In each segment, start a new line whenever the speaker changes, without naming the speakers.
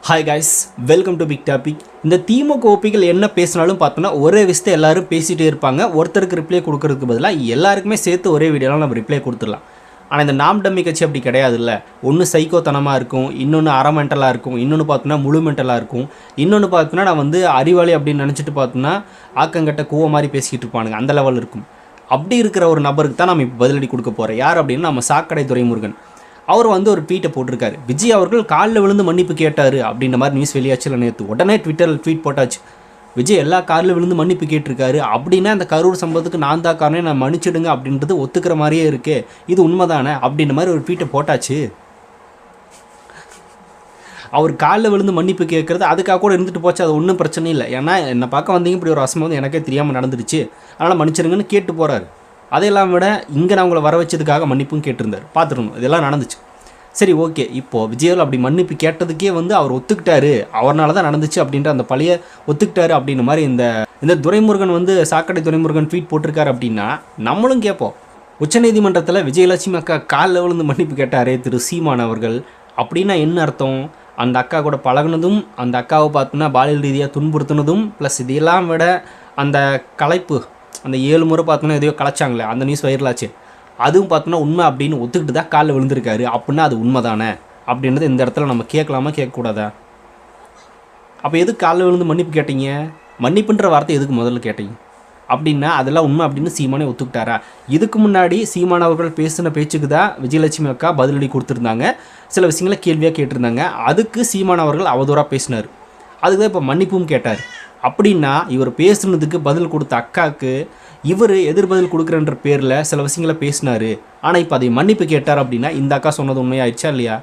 Hi guys, welcome to big topic. இந்த திமுக ஓபிகள் என்ன பேசினாலும் பார்த்தோன்னா ஒரே விஷயத்தை எல்லாரும் பேசிகிட்டே இருப்பாங்க. ஒருத்தருக்கு ரிப்ளை கொடுக்கறதுக்கு பதிலாக எல்லாருக்குமே சேர்த்து ஒரே வீடியோலாம் நம்ம ரிப்ளை கொடுத்துடலாம். ஆனால் இந்த நாம் டம்மி கட்சி அப்படி கிடையாதுல்ல. ஒன்று சைக்கோத்தனமாக இருக்கும், இன்னொன்று அறமெண்டலாக இருக்கும், இன்னொன்று பார்த்தோன்னா முழு மெண்டலாக இருக்கும், இன்னொன்று பார்த்தோன்னா நான் வந்து அறிவாளி அப்படின்னு நினச்சிட்டு பார்த்தோன்னா ஆக்கங்கட்ட கூவ மாதிரி பேசிக்கிட்டு இருப்பானுங்க. அந்த லெவல் இருக்கும். அப்படி இருக்கிற ஒரு நபருக்கு தான் நம்ம இப்போ பதிலடி கொடுக்க போகிறோம். யார் அப்படின்னா நம்ம சாக்கடை துரைமுருகன். அவர் வந்து ஒரு ட்வீட்டை போட்டிருக்காரு. விஜய் அவர்கள் காலில் விழுந்து மன்னிப்பு கேட்டார் அப்படின்ற மாதிரி நியூஸ் வெளியாச்சுல நேற்று. உடனே ட்விட்டரில் ட்வீட் போட்டாச்சு. விஜய் எல்லா காலில் விழுந்து மன்னிப்பு கேட்டிருக்காரு அப்படின்னா அந்த கரூர் சம்பவத்துக்கு நான் தான் காரணம், நான் மன்னிச்சிடுங்க அப்படின்றது ஒத்துக்கிற மாதிரியே இருக்கு, இது உண்மைதானே அப்படின்ற மாதிரி ஒரு ட்வீட்டை போட்டாச்சு. அவர் காலில் விழுந்து மன்னிப்பு கேட்குறது அதுக்காக கூட இருந்துட்டு போச்சு, அது ஒன்றும் பிரச்சனை இல்லை. ஏன்னா என்னை பார்க்க வந்தீங்க இப்படி ஒரு அசம்பவம் எனக்கே தெரியாமல் நடந்துருச்சு, அதனால் மன்னிச்சிடுங்கன்னு கேட்டு போகிறாரு. அதையெல்லாம் விட இங்கே நான் உங்களை வர வச்சதுக்காக மன்னிப்பும் கேட்டிருந்தார். பார்த்துருணும் இதெல்லாம் நடந்துச்சு. சரி, ஓகே. இப்போது விஜய் அப்படி மன்னிப்பு கேட்டதுக்கே வந்து அவர் ஒத்துக்கிட்டாரு, அவரால் தான் நடந்துச்சு அப்படின்ற அந்த பழைய ஒத்துக்கிட்டாரு அப்படின்ற மாதிரி இந்த துரைமுருகன் வந்து சாக்கடை துரைமுருகன் ட்வீட் போட்டிருக்காரு அப்படின்னா நம்மளும் கேட்போம். உச்சநீதிமன்றத்தில் விஜயலட்சுமி அக்கா காலில் விழுந்து மன்னிப்பு கேட்டாரே திரு சீமான் அவர்கள், அப்படின்னா என்ன அர்த்தம்? அந்த அக்கா கூட பழகுனதும், அந்த அக்காவை பார்த்தோன்னா பாலியல் ரீதியாக துன்புறுத்தினதும், ப்ளஸ் இதெல்லாம் விட அந்த கலைப்பு, அந்த 7 முறை பார்த்தோன்னா எதையோ கலைச்சாங்களே அந்த நியூஸ் வைரலாச்சு, அதுவும் பார்த்தோன்னா உண்மை அப்படின்னு ஒத்துக்கிட்டு தான் காலில் விழுந்திருக்காரு. அப்படின்னா அது உண்மை தானே அப்படின்றது இந்த இடத்துல நம்ம கேட்கலாமா கேட்கக்கூடாதா? அப்போ எதுக்கு காலில் விழுந்து மன்னிப்பு கேட்டீங்க? மன்னிப்புன்ற வார்த்தை எதுக்கு முதல்ல கேட்டீங்க? அப்படின்னா அதெல்லாம் உண்மை அப்படின்னு சீமானே ஒத்துக்கிட்டாரா? இதுக்கு முன்னாடி சீமான் அவர்கள் பேசின பேச்சுக்கு தான் விஜயலட்சுமி அக்கா பதிலடி கொடுத்துருந்தாங்க, சில விஷயங்களை கேள்வியாக கேட்டிருந்தாங்க. அதுக்கு சீமான் அவர்கள் அவதூறாக பேசினார், அதுக்கு தான் இப்போ மன்னிப்பும் கேட்டார். அப்படின்னா இவர் பேசுனதுக்கு பதில் கொடுத்த அக்காவுக்கு இவர் எதிர்பதில் கொடுக்குறன்ற பேரில் சில விஷயங்களை பேசினார், ஆனால் இப்போ அதை மன்னிப்பு கேட்டார் அப்படின்னா இந்த அக்கா சொன்னது உண்மையாயிடுச்சா இல்லையா?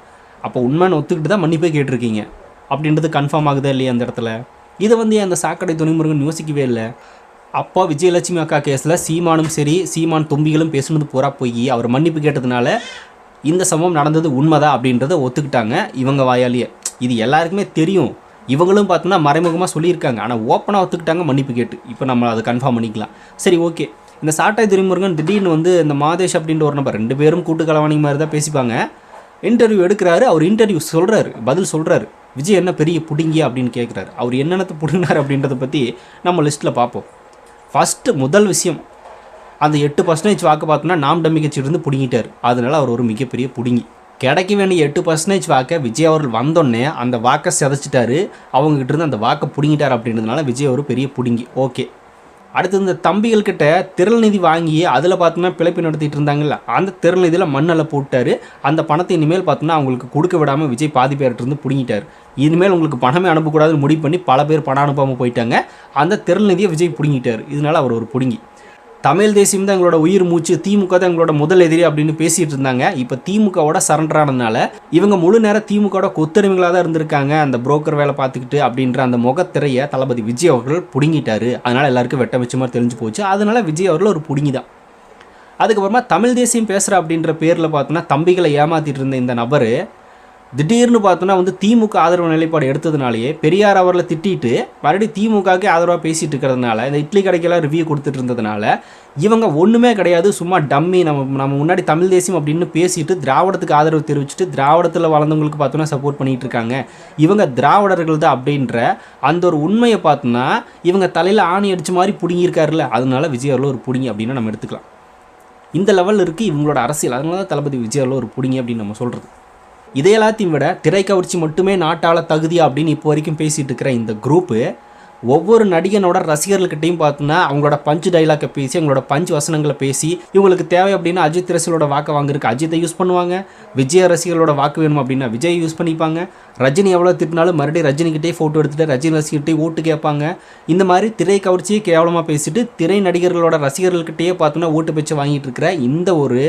அப்போ உண்மைன்னு ஒத்துக்கிட்டு தான் மன்னிப்பே கேட்டிருக்கீங்க அப்படின்றது கன்ஃபார்ம் ஆகுதா இல்லையா அந்த இடத்துல? இதை வந்து அந்த சாக்கடை துரைமுருகன் யோசிக்கவே இல்லை. அப்போ விஜயலட்சுமி அக்கா கேஸில் சீமானும் சரி, சீமான் தொம்பிகளும் பேசுனது பூரா போய் அவர் மன்னிப்பு கேட்டதுனால இந்த சம்பவம் நடந்தது உண்மைதான் அப்படின்றத ஒத்துக்கிட்டாங்க இவங்க வாயாலேயே. இது எல்லாருக்குமே தெரியும். இவங்களும் பார்த்தோன்னா மறைமுகமாக சொல்லியிருக்காங்க, ஆனால் ஓப்பனாக ஒத்துக்கிட்டாங்க மன்னிப்பு கேட்டு. இப்போ நம்ம அதை கன்ஃபார்ம் பண்ணிக்கலாம். சரி, ஓகே. இந்த சாட்டை துரைமுருகன் திடீர்னு வந்து இந்த மாதேஷ் அப்படின்ற ஒரு நபர், 2 பேரும் கூட்டு கலவாணி மாதிரி தான் பேசிப்பாங்க, இன்டர்வியூ எடுக்கிறாரு. அவர் இன்டர்வியூ சொல்கிறாரு, பதில் சொல்கிறாரு. விஜய் என்ன பெரிய புடுங்கியா அப்படின்னு கேட்குறாரு. அவர் என்னென்னத்தை புடுங்கினார் அப்படின்றத பற்றி நம்ம லிஸ்ட்டில் பார்ப்போம். ஃபஸ்ட்டு முதல் விஷயம், அந்த 8% வாக்கு பார்த்தோன்னா நாம் டம்மி கட்சியிலிருந்து பிடுங்கிட்டார். அதனால் அவர் ஒரு மிகப்பெரிய புடுங்கி. கிடைக்க வேண்டிய 8% வாக்கை விஜய் அவர்கள் வந்தோடனே அந்த வாக்கை சிதைச்சிட்டாரு, அவங்ககிட்ட இருந்து அந்த வாக்கை பிடுங்கிட்டார் அப்படின்றதுனால விஜய் ஒரு பெரிய பிடுங்கி. ஓகே. அடுத்து இந்த தம்பிகள்கிட்ட திரள் நிதி வாங்கி அதில் பார்த்தோன்னா பிழைப்பு நடத்திட்டு இருந்தாங்கல்ல, அந்த திரள் நிதியில் மண்ணெல்லாம் போட்டார். அந்த பணத்தை இனிமேல் பார்த்தோன்னா அவங்களுக்கு கொடுக்க விடாமல் விஜய் பாதி பேர்கிட்ட பிடுங்கிட்டார். இனிமேல் உங்களுக்கு பணமே அனுப்பக்கூடாதுன்னு முடிவு பண்ணி பல பேர் பணம் அனுப்பாமல் போயிட்டாங்க. அந்த திரள் நிதியை விஜய் பிடுங்கிட்டார். இதனால் அவர் ஒரு பிடுங்கி. தமிழ் தேசியம் தான் எங்களோட உயிர் மூச்சு, திமுக தான் எங்களோட முதல் எதிரி அப்படின்னு பேசிகிட்டு இருந்தாங்க. இப்போ திமுகவோட சரண்டர் ஆனதுனால இவங்க முழு நேரம் திமுகவோட கொத்தடிமைகளாக தான் இருந்திருக்காங்க, அந்த புரோக்கர் வேலை பார்த்துக்கிட்டு அப்படின்ற அந்த முகத்திரையை தளபதி விஜய் அவர்கள் பிடுங்கிட்டாரு. அதனால் எல்லாருக்கும் வெட்ட வச்ச மாதிரி தெரிஞ்சு போச்சு. அதனால விஜய் அவர்கள் ஒரு பிடுங்கி தான். அதுக்கப்புறமா தமிழ் தேசியம் பேசுகிற அப்படின்ற பேரில் பார்த்தோன்னா தம்பிகளை ஏமாற்றிட்டு இருந்த இந்த நபர் திடீர்னு பார்த்தோன்னா வந்து திமுக ஆதரவு நிலைப்பாடு எடுத்ததுனாலேயே பெரியார் அவர்களை திட்டிட்டு மறுபடியும் திமுகவுக்கு ஆதரவாக பேசிகிட்டு இருக்கிறதுனால, இந்த இட்லி கடைக்கெல்லாம் ரிவ்யூ கொடுத்துட்டு இருந்ததுனால இவங்க ஒன்றுமே கிடையாது, சும்மா டம்மி, நம்ம முன்னாடி தமிழ் தேசியம் அப்படின்னு பேசிட்டு திராவிடத்துக்கு ஆதரவு தெரிவிச்சுட்டு திராவிடத்தில் வளர்ந்தவங்களுக்கு பார்த்தோன்னா சப்போர்ட் பண்ணிகிட்டு இருக்காங்க, இவங்க திராவிடர்கள் தான் அப்படின்ற அந்த ஒரு உண்மையை பார்த்தோன்னா இவங்க தலையில் ஆணி அடித்த மாதிரி பிடுங்கியிருக்காருல்ல, அதனால விஜய் அவர்கள் ஒரு பிடுங்கி அப்படின்னு நம்ம எடுத்துக்கலாம். இந்த லெவலில் இருக்குது இவங்களோட அரசியல். அதனால தான் தளபதி விஜய் அவர்கள் ஒரு பிடுங்கி அப்படின்னு நம்ம சொல்கிறது. இதையெல்லாத்தையும் விட திரைக்கவர்ச்சி மட்டுமே நாட்டாள தகுதி அப்படின்னு இப்போ வரைக்கும் பேசிகிட்டு இருக்கிற இந்த குரூப்பு ஒவ்வொரு நடிகனோட ரசிகர்கள்கிட்டையும் பார்த்தோன்னா அவங்களோட பஞ்சு டைலாக்கை பேசி, அவங்களோட பஞ்சு வசனங்களை பேசி, இவங்களுக்கு தேவை அப்படின்னா அஜித் ரசிகர்களோட வாக்கை வாங்குறதுக்கு அஜித்தை யூஸ் பண்ணுவாங்க, விஜய் ரசிகர்களோட வாக்கு வேணும் அப்படின்னா விஜய் யூஸ் பண்ணிப்பாங்க, ரஜினி எவ்வளோ திட்டினாலும் மறுபடியும் ரஜினிகிட்டே ஃபோட்டோ எடுத்துகிட்டு ரஜினி ரசிகர்கிட்டே ஓட்டு கேட்பாங்க. இந்த மாதிரி திரை கவர்ச்சியை கேவலமாக பேசிட்டு திரை நடிகர்களோட ரசிகர்கள்கிட்டயே பார்த்தோன்னா ஓட்டு பெற்று வாங்கிட்டு இருக்கிற இந்த ஒரு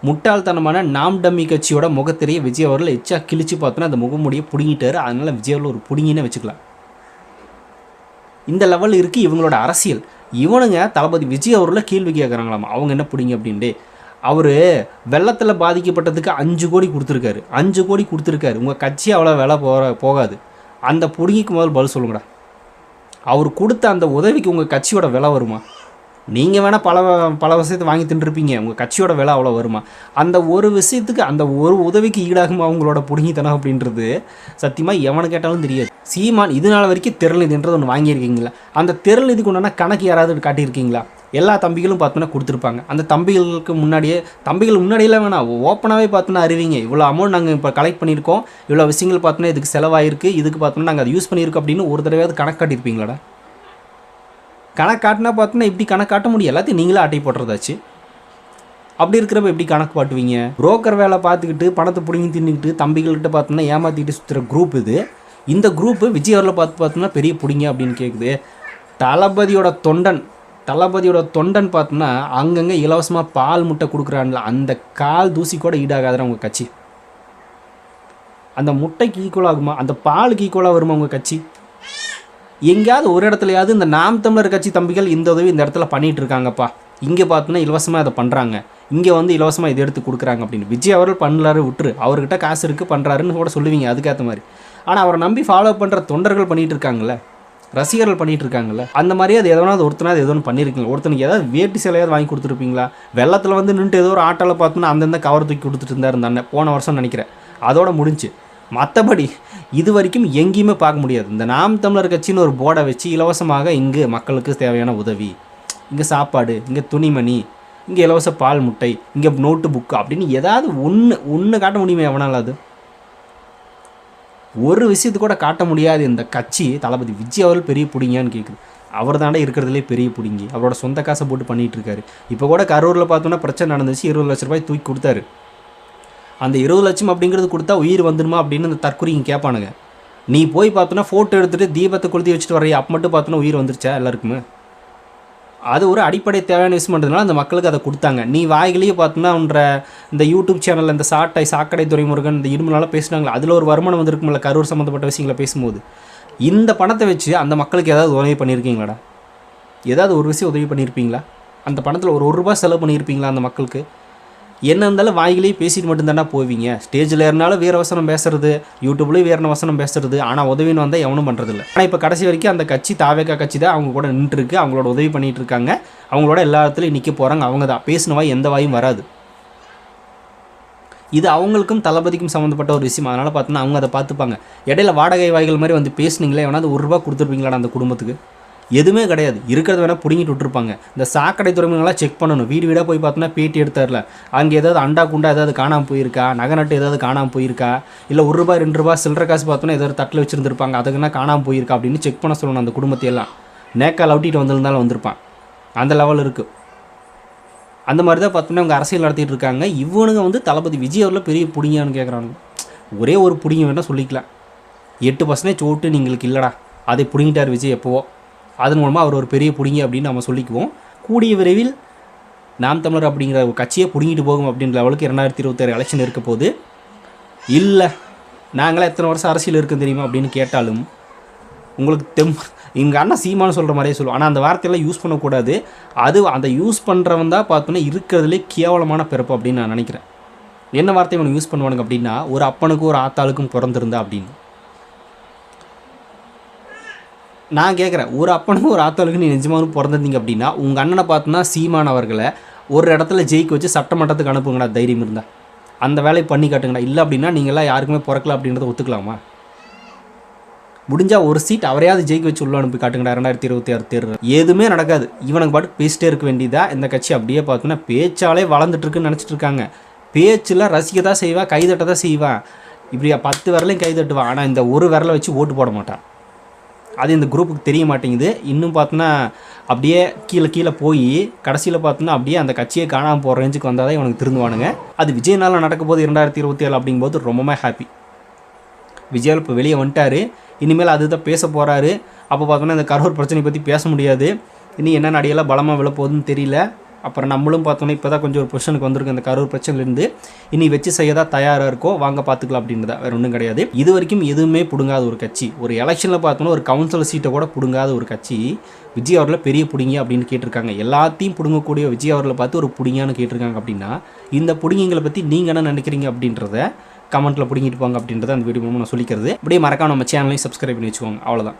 முட்டாள்தனமான நாம் டம்மி கட்சியோட முகத்திரையை விஜய் அவர்கள் எச்சா கிழிச்சு பார்த்தோன்னா அந்த முகமுடியை பிடுங்கிட்டாரு. அதனால் விஜய் அவர்கள் ஒரு பிடுங்கினே வச்சுக்கலாம். இந்த லெவல் இருக்குது இவங்களோட அரசியல். இவனுங்க தளபதி விஜய் அவர்களை கேள்வி கேட்குறாங்களாமா, அவங்க என்ன பிடிங்க அப்படின்ட்டு. அவர் வெள்ளத்தில் பாதிக்கப்பட்டதுக்கு 5 கோடி கொடுத்துருக்காரு. 5 கோடி கொடுத்துருக்காரு. உங்கள் கட்சி அவ்வளோ விலை போகாது. அந்த பிடுங்கிக்கு முதல் பதில் சொல்லுங்கடா. அவர் கொடுத்த அந்த உதவிக்கு உங்கள் கட்சியோட விலை வருமா? நீங்கள் வேணால் பல விஷயத்தை வாங்கி தின்றுருப்பீங்க, உங்கள் கட்சியோட விலை அவ்வளோ வருமா? அந்த ஒரு விஷயத்துக்கு அந்த ஒரு உதவிக்கு ஈடாகுமா அவங்களோட புடுங்கித்தனம் அப்படின்றது சத்தியமாக எவனை கேட்டாலும் தெரியாது. சீமான் இது நாள் வரைக்கும் திரள்நிதின்றது ஒன்று வாங்கியிருக்கீங்களா? அந்த திரள்நிதிக்கு உண்டான கணக்கு யாராவது காட்டியிருக்கீங்களா? எல்லா தம்பிகளும் பார்த்தோன்னா கொடுத்துருப்பாங்க. அந்த தம்பிகள் முன்னாடியெல்லாம் வேணாம், ஓப்பனாகவே பார்த்தோன்னா அறிவிங்க, இவ்வளோ அமௌண்ட் நாங்கள் இப்போ கலெக்ட் பண்ணியிருக்கோம், இவ்வளோ விஷயங்கள் பார்த்தோன்னா இதுக்கு செலவாயிருக்கு, இதுக்கு பார்த்தோன்னா நாங்கள் அதை யூஸ் பண்ணியிருக்கோம் அப்படின்னு ஒரு தடவையாவது கணக்கு காட்டியிருப்பீங்களாடா? கணக்கு காட்டினா பார்த்தோன்னா இப்படி கணக்கு காட்ட முடியும், எல்லாத்தையும் நீங்களே அட்டை போட்டுறதாச்சு. அப்படி இருக்கிறப்ப எப்படி கணக்கு பாட்டுவீங்க? புரோக்கர் வேலை பார்த்துக்கிட்டு பணத்தை பிடிங்கி தின்னுக்கிட்டு தம்பிகள்கிட்ட பார்த்தோன்னா ஏமாற்றிட்டு சுற்றுற குரூப் இது. இந்த குரூப்பு விஜய் அவரில் பார்த்தோன்னா பெரிய பிடிங்க அப்படின்னு கேட்குது. தளபதியோட தொண்டன் பார்த்தோன்னா அங்கங்கே இலவசமாக பால் முட்டை கொடுக்குறான்ல, அந்த கால் தூசி கூட ஈடாகாதுற உங்கள் கட்சி. அந்த முட்டைக்கு ஈக்குவல் ஆகுமா? அந்த பாலுக்கு ஈக்குவலாக வருமா உங்கள் கட்சி? எங்கேயாவது ஒரு இடத்துலையாவது இந்த நாம் தமிழர் கட்சி தம்பிகள் இந்த உதவி இந்த இடத்துல பண்ணிகிட்டு இருக்காங்கப்பா, இங்கே பார்த்தோன்னா இலவசமாக அதை பண்ணுறாங்க, இங்கே வந்து இலவசமாக இதை எடுத்து கொடுக்குறாங்க அப்படின்னு விஜய் அவர்கள் பண்ணலாரு விட்டுரு, அவர்கிட்ட காசு இருக்குது பண்ணுறாருன்னு கூட சொல்லுவீங்க அதுக்கேற்ற மாதிரி. ஆனால் அவரை நம்பி ஃபாலோ பண்ணுற தொண்டர்கள் பண்ணிகிட்டு இருக்காங்கல்ல, ரசிகர்கள் பண்ணிகிட்டு இருக்காங்கல்ல, அந்த மாதிரியே அது எதனாவது ஒருத்தனாவது ஏதோ ஒன்று பண்ணியிருக்கீங்க. ஒருத்தனுக்கு ஏதாவது வேட்டி சிலையாவது வாங்கி கொடுத்துருப்பீங்களா? வெள்ளத்தில் வந்து நின்றுட்டு ஏதோ ஒரு ஆட்டோவில் பார்த்தோன்னா அந்தந்த கவர் தூக்கி கொடுத்துட்டு இருந்தார் அந்த அண்ணன் போன வருஷம் நினைக்கிறேன், அதோட முடிஞ்சு. மற்றபடி இது வரைக்கும் எங்கேயுமே பார்க்க முடியாது. இந்த நாம் தமிழர் கட்சின்னு ஒரு போர்டை வச்சு இலவசமாக இங்கு மக்களுக்கு தேவையான உதவி, இங்கே சாப்பாடு, இங்கே துணிமணி, இங்கே இலவச பால் முட்டை, இங்கே நோட்டு புக்கு அப்படின்னு ஏதாவது ஒன்று காட்ட முடியுமே எவனால்? அது ஒரு விஷயத்து கூட காட்ட முடியாது. இந்த கட்சி தளபதி விஜய் அவர்கள் பெரிய பிடிங்கன்னு கேட்குது. அவர் தாண்டா இருக்கிறதுலே பெரிய பிடிங்கி, அவரோட சொந்த காசை போட்டு பண்ணிகிட்டு இருக்காரு. இப்போ கூட கரூரில் பார்த்தோன்னா பிரச்சனை நடந்துச்சு, 20 லட்ச ரூபாய் தூக்கி கொடுத்தாரு. அந்த 20 லட்சம் அப்படிங்கிறது கொடுத்தா உயிர் வந்துடுமா அப்படின்னு அந்த தற்கொலைங்க கேட்பானுங்க. நீ போய் பார்த்தோன்னா ஃபோட்டோ எடுத்துகிட்டு தீபத்தை கொளுத்தி வச்சுட்டு வரைய அப்போ மட்டும் பார்த்தோன்னா உயிர் வந்துருச்சா எல்லாருக்குமே? அது ஒரு அடிப்படை தேவையான விஷயம் பண்ணுறதுனால அந்த மக்களுக்கு அதை கொடுத்தாங்க. நீ வாய்களையே பார்த்தோன்னா இந்த யூடியூப் சேனலில் இந்த சாக்கடை துரைமுருகன் இந்த இடுமலால் பேசுனாங்களா, அதில் ஒரு வருமானம் வந்திருக்குமில்ல கரூர் சம்மந்தப்பட்ட விஷயங்களை பேசும்போது. இந்த பணத்தை வச்சு அந்த மக்களுக்கு ஏதாவது உதவி பண்ணியிருக்கீங்களாடா? ஏதாவது ஒரு விஷயம் உதவி பண்ணியிருப்பீங்களா? அந்த பணத்தில் ஒரு ரூபா செலவு பண்ணியிருப்பீங்களா அந்த மக்களுக்கு? என்ன இருந்தாலும் வாய்களையே பேசிட்டு மட்டும்தானே போவீங்க. ஸ்டேஜில் இருந்தாலும் வேறு வசனம் பேசுறது, யூடியூப்லேயும் வேறு வசனம் பேசுறது, ஆனால் உதவின்னு வந்தால் எவனும் பண்ணுறதில்ல. ஆனால் இப்போ கடைசி வரைக்கும் அந்த கட்சி தாவேக்கா கட்சி தான் அவங்க கூட நின்றுருக்கு, அவங்களோட உதவி பண்ணிகிட்டு இருக்காங்க, அவங்களோட எல்லா இடத்துலையும் நிற்க போகிறாங்க. அவங்க தான் பேசின வாய் எந்த வாயும் வராது. இது அவங்களுக்கும் தளபதிக்கும் சம்மந்தப்பட்ட ஒரு விஷயம். அதனால் பார்த்தோன்னா அவங்க அதை பார்த்துப்பாங்க. இடையில வாடகை வாய்கள் மாதிரி வந்து பேசுனீங்களே, எவனாவது ₹1 கொடுத்துருப்பீங்களாடா அந்த குடும்பத்துக்கு? எதுவுமே கிடையாது. இருக்கிறத வேணால் பிடிங்கிட்டு விட்டுருப்பாங்க. இந்த சாக்கடை துறைமுகங்களாம் செக் பண்ணணும். வீடாக போய் பார்த்தோன்னா பேட்டி எடுத்தார்ல, அங்கே ஏதாவது அண்டா குண்டா ஏதாவது காணாமல் போயிருக்கா, நகை நட்டு ஏதாவது காணாமல் போயிருக்கா, இல்லை ₹1 ₹2 சில்லற காசு பார்த்தோன்னா ஏதாவது தட்டில் வச்சுருந்துருப்பாங்க, அதுக்குன்னா காணாமல் போயிருக்கா அப்படின்னு செக் பண்ண சொல்லணும். அந்த குடும்பத்தையெல்லாம் நேக்கால் அவுட்டிட்டு வந்திருந்தாலும் வந்திருப்பான். அந்த லெவல் இருக்குது. அந்த மாதிரி தான் பார்த்தோன்னா அவங்க அரசியல் நடத்திட்டு இருக்காங்க. இவனுங்க வந்து தளபதி விஜய் அவரில் பெரிய பிடிங்கன்னு கேட்குறானுங்க. ஒரே ஒரு பிடிங்க வேணால் சொல்லிக்கலாம், 8% ஓட்டு நீங்களுக்கு இல்லைடா, அதை பிடிங்கிட்டார் விஜய் எப்போவோ, அதன் மூலமாக அவர் ஒரு பெரிய பிடிங்கி அப்படின்னு நம்ம சொல்லிக்குவோம். கூடிய விரைவில் நாம் தமிழர் அப்படிங்கிற ஒரு கட்சியை பிடிங்கிட்டு போகும் அப்படின்ற லெவலுக்கு 2026 எலெக்ஷன் இருக்க போது. இல்லை நாங்களாம் எத்தனை வருஷம் அரசியல் இருக்குன்னு தெரியுமா அப்படின்னு கேட்டாலும் உங்களுக்கு எங்கள் அண்ணன் சீமானு சொல்கிற மாதிரியே சொல்லுவோம். ஆனால் அந்த வார்த்தையெல்லாம் யூஸ் பண்ணக்கூடாது. அந்த யூஸ் பண்ணுறவன் தான் பார்த்தோன்னா இருக்கிறதுலே கேவலமான பிறப்பு அப்படின்னு நான் நினைக்கிறேன். என்ன வார்த்தை இவனை யூஸ் பண்ணுவானுங்க அப்படின்னா, ஒரு அப்பனுக்கும் ஒரு ஆத்தாளுக்கும் பிறந்திருந்தா அப்படின்னு. நான் கேட்குறேன், ஒரு அப்பனுக்கும் ஒரு ஆத்தாளுக்கு நீ நிஜமாக பிறந்திருந்தீங்க அப்படின்னா உங்கள் அண்ணனை பார்த்தோன்னா சீமான் அவர்களை ஒரு இடத்துல ஜெயிக்க வச்சு சட்டமன்றத்துக்கு அனுப்புங்கடா தைரியம் இருந்தால். அந்த வேலையை பண்ணி காட்டுங்கடா. இல்லை அப்படின்னா நீங்களாம் யாருக்குமே பிறக்கல அப்படின்றத ஒத்துக்கலாமா? முடிஞ்சால் ஒரு சீட் அவரையாவது ஜெயிக்க வச்சு உள்ள அனுப்பி காட்டுங்கடா 2026 தேர்தல். எதுவுமே நடக்காது. இவனுக்கு பாட்டு பேசிட்டே இருக்க வேண்டியதா. இந்த கட்சி அப்படியே பார்த்தோன்னா பேச்சாலே வளர்ந்துட்டுருக்குன்னு நினச்சிட்டு இருக்காங்க. பேச்சில் ரசிக்க தான் செய்வான், கைதட்ட தான் செய்வான். இப்படியா 10 விரலையும் கைதட்டுவான். ஆனால் இந்த ஒரு விரலை வச்சு ஓட்டு போட மாட்டான். அது இந்த குரூப்புக்கு தெரிய மாட்டேங்குது. இன்னும் பார்த்தோன்னா அப்படியே கீழே போய் கடைசியில் பார்த்தோன்னா அப்படியே அந்த கட்சியை காணாமல் போகிற ரேஞ்சுக்கு வந்தால் தான் இவனுக்கு திருந்துவானுங்க. அது விஜய்னால நடக்க போது 2027 அப்படிங்கும்போது ரொம்பவே ஹாப்பி. விஜய் இப்போ வெளியே வந்துட்டார், இனிமேல் அதுதான் பேச போகிறாரு. அப்போ பார்த்தோன்னா இந்த கரூர் பிரச்சனை பற்றி பேச முடியாது. இனி என்ன அடியெல்லாம் பலமாக விழப்போகுதுன்னு தெரியல. அப்புறம் நம்மளும் பார்த்தோன்னா இப்போ தான் கொஞ்சம் ஒரு பொசிஷனுக்கு வந்திருக்கு அந்த கரூர் பிரச்சனைலேருந்து. இனி வச்சு செய்ய தான் தயாராக இருக்கோம், வாங்க பார்த்துக்கலாம் அப்படின்றதா, வேறு ஒன்றும் கிடையாது. இது வரைக்கும் எதுவுமே பிடுங்காத ஒரு கட்சி, ஒரு எலெக்ஷனில் பார்த்தோன்னா ஒரு கவுன்சிலர் சீட்டை கூட பிடுங்காத ஒரு கட்சி விஜய் அவர்களை பெரிய பிடிங்க அப்படின்னு கேட்டிருக்காங்க. எல்லாத்தையும் பிடுங்கக்கூடிய விஜய் அவர்களை பார்த்து ஒரு பிடிங்கான்னு கேட்டிருக்காங்க. அப்படின்னா இந்த பிடிங்கிங்களை பற்றி நீங்கள் என்ன நினைக்கிறீங்க அப்படின்றத கமெண்ட்டில் பிடிங்கிட்டு போங்க அப்படின்றத அந்த வீடியோ மூலமாக நான் சொல்லிக்கிறது. அப்படியே மறக்காம நம்ம சேனலையும் சப்ஸ்கிரைப் பண்ணி வச்சுக்கோங்க. அவ்வளோதான்.